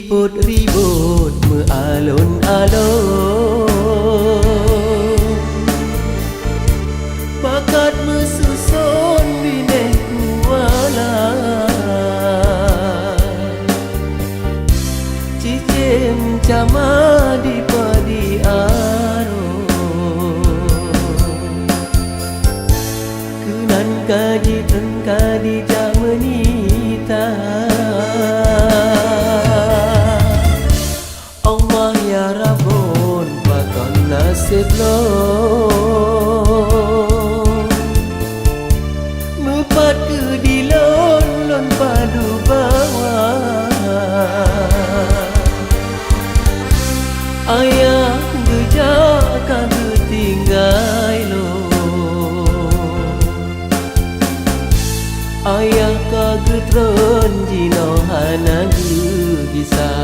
Ribut-ribut mengalun-alun, bakat mesusun bineh kuala, cicim cama di padi aro, kenan kaji tengkadi jak menita. Allah ya Rabbun bakal nasib lo, mepat ke di lon padu bawah, ayah gejakan ketinggai lo, ayah kagetron jino hana bisa.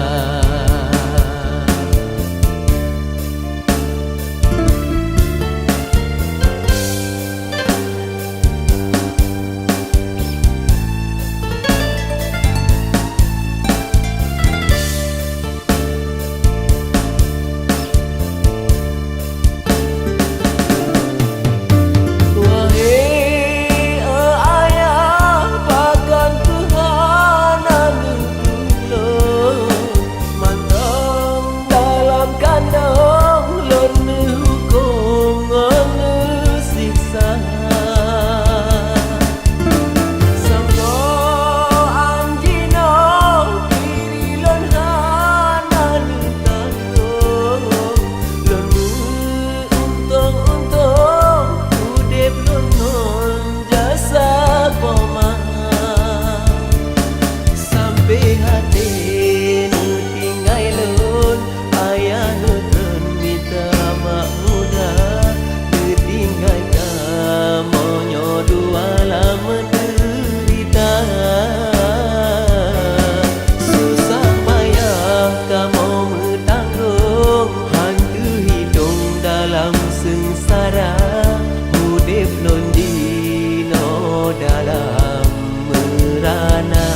Dalam merana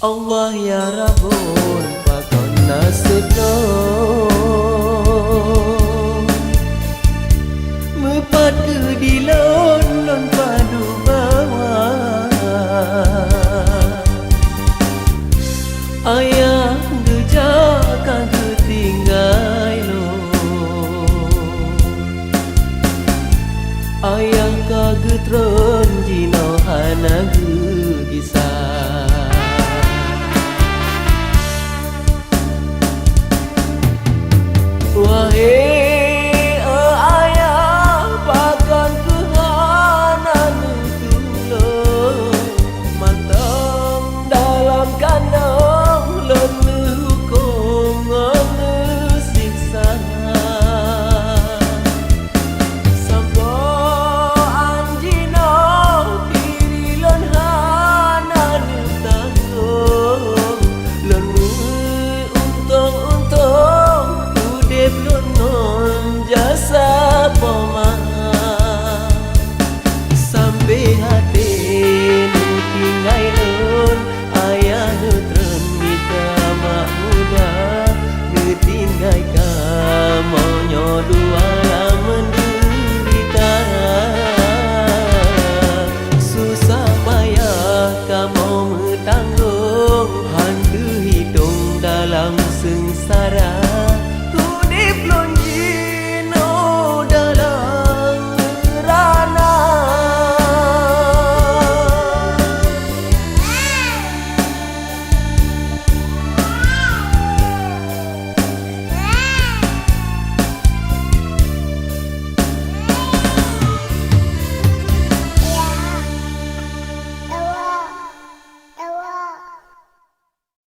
Allah ya Rabbun bakal nasib lo, mepat ke di lon padu bawah, ayah gejakan ketinggai lo, ayah kagetron jino hana